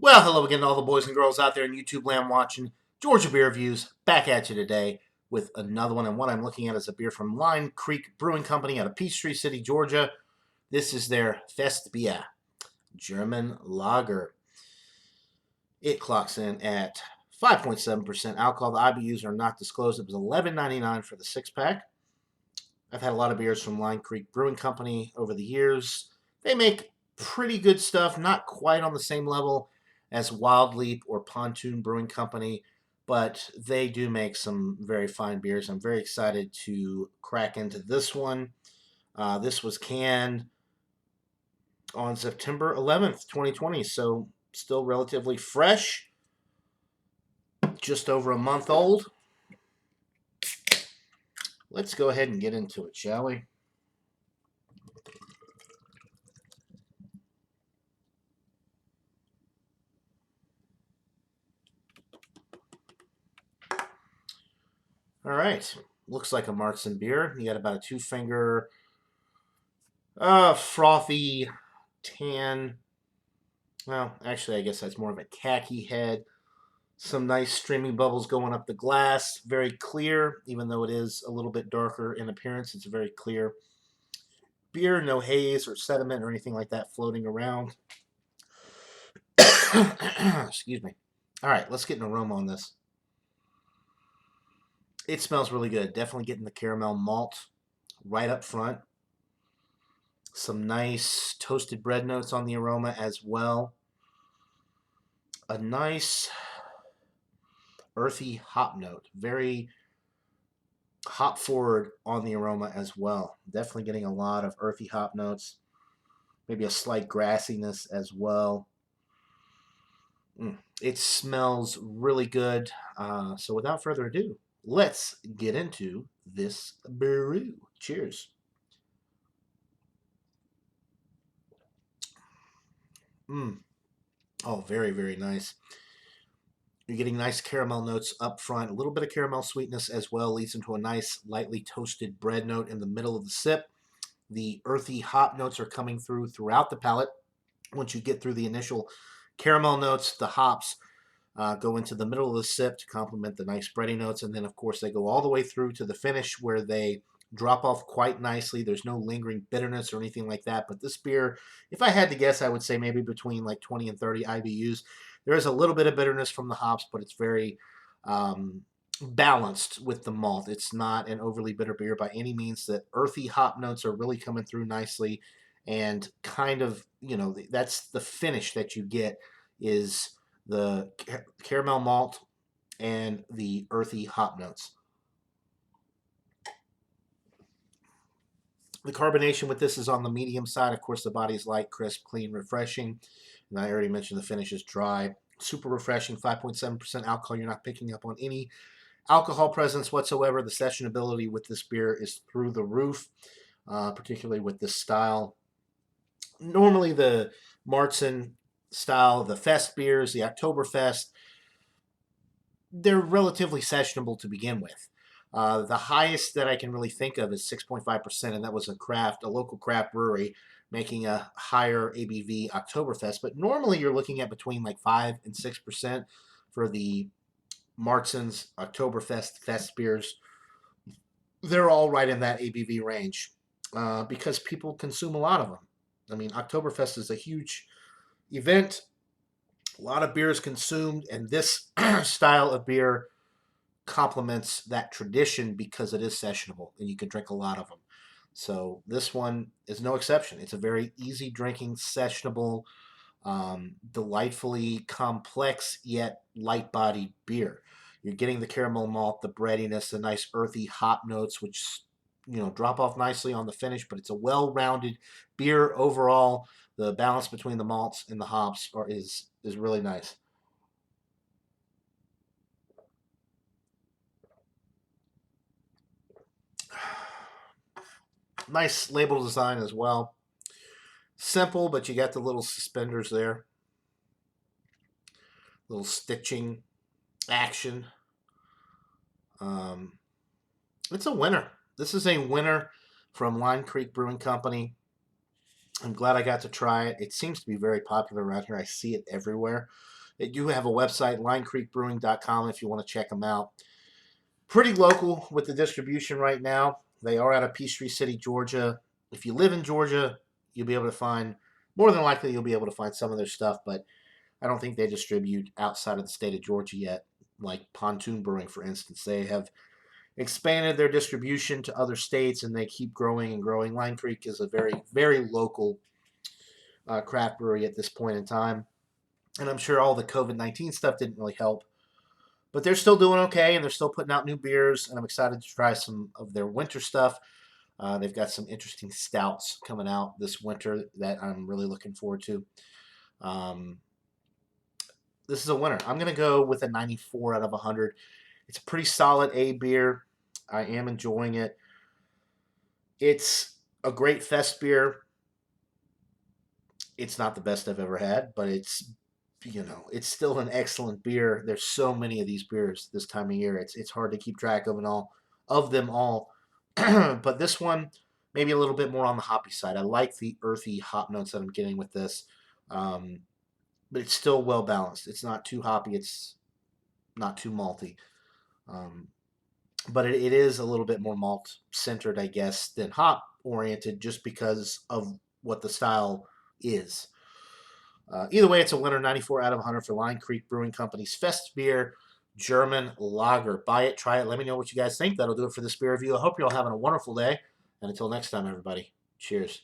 Well, hello again to all the boys and girls out there in YouTube land watching Georgia Beer Reviews. Back at you today with another one. And what I'm looking at is a beer from Line Creek Brewing Company out of Peachtree City, Georgia. This is their Festbier German Lager. It clocks in at 5.7% alcohol. The IBUs are not disclosed. It was $11.99 for the 6-pack. I've had a lot of beers from Line Creek Brewing Company over the years. They make pretty good stuff, not quite on the same level as Wild Leap or Pontoon Brewing Company, but they do make some very fine beers. I'm very excited to crack into this one. This was canned on September 11th, 2020, so still relatively fresh, just over a month old. Let's go ahead and get into it, shall we? All right, looks like a Martzen beer. You got about a 2-finger frothy tan. Well, actually, I guess that's more of a khaki head. Some nice streaming bubbles going up the glass. Very clear, even though it is a little bit darker in appearance. It's very clear beer. No haze or sediment or anything like that floating around. Excuse me. All right, let's get an aroma on this. It smells really good. Definitely getting the caramel malt right up front. Some nice toasted bread notes on the aroma as well. A nice earthy hop note. Very hop forward on the aroma as well. Definitely getting a lot of earthy hop notes. Maybe a slight grassiness as well. It smells really good. So without further ado, let's get into this brew. Cheers. Oh, very, very nice. You're getting nice caramel notes up front. A little bit of caramel sweetness as well leads into a nice lightly toasted bread note in the middle of the sip. The earthy hop notes are coming through throughout the palate. Once you get through the initial caramel notes, the hops go into the middle of the sip to complement the nice bready notes. And then, of course, they go all the way through to the finish where they drop off quite nicely. There's no lingering bitterness or anything like that. But this beer, if I had to guess, I would say maybe between like 20 and 30 IBUs. There is a little bit of bitterness from the hops, but it's very balanced with the malt. It's not an overly bitter beer by any means. The earthy hop notes are really coming through nicely, and kind of, that's the finish that you get is the caramel malt and the earthy hop notes. The carbonation with this is on the medium side. Of course, the body is light, crisp, clean, refreshing. And I already mentioned the finish is dry. Super refreshing, 5.7% alcohol. You're not picking up on any alcohol presence whatsoever. The sessionability with this beer is through the roof, particularly with this style. Normally, the Martzen style, the Fest beers, the Oktoberfest, they're relatively sessionable to begin with. The highest that I can really think of is 6.5%, and that was a local craft brewery making a higher ABV Oktoberfest. But normally you're looking at between like 5 and 6% for the Martzen's Oktoberfest Fest beers. They're all right in that ABV range because people consume a lot of them. I mean, Oktoberfest is a huge event. A lot of beer is consumed, and this style of beer complements that tradition because it is sessionable and you can drink a lot of them. So this one is no exception. It's a very easy drinking, sessionable, delightfully complex yet light-bodied beer. You're getting the caramel malt, the breadiness, the nice earthy hop notes, which drop off nicely on the finish. But it's a well-rounded beer overall. The balance between the malts and the hops is really nice. Nice label design as well. Simple, but you got the little suspenders there. Little stitching action. It's a winner. This is a winner from Line Creek Brewing Company. I'm glad I got to try it. It seems to be very popular around here. I see it everywhere. They do have a website, linecreekbrewing.com, if you want to check them out. Pretty local with the distribution right now. They are out of Peachtree City, Georgia. If you live in Georgia, you'll be able to find, more than likely, you'll be able to find some of their stuff, but I don't think they distribute outside of the state of Georgia yet, like Pontoon Brewing, for instance. They have expanded their distribution to other states, and they keep growing and growing. Line Creek is a very, very local craft brewery at this point in time, and I'm sure all the COVID-19 stuff didn't really help. But they're still doing okay, and they're still putting out new beers, and I'm excited to try some of their winter stuff. They've got some interesting stouts coming out this winter that I'm really looking forward to. Um, this is a winner. I'm going to go with a 94 out of 100. It's a pretty solid A beer. I am enjoying it. It's a great fest beer. It's not the best I've ever had, but it's still an excellent beer. There's so many of these beers this time of year. It's hard to keep track of them all. But this one maybe a little bit more on the hoppy side. I like the earthy hop notes that I'm getting with this. Um, but it's still well balanced. It's not too hoppy. It's not too malty. Um, but it is a little bit more malt centered, I guess, than hop oriented, just because of what the style is. Either way, it's a winner, 94 out of 100 for Line Creek Brewing Company's Festbier German Lager. Buy it, try it. Let me know what you guys think. That'll do it for this beer review. I hope you're all having a wonderful day. And until next time, everybody, cheers.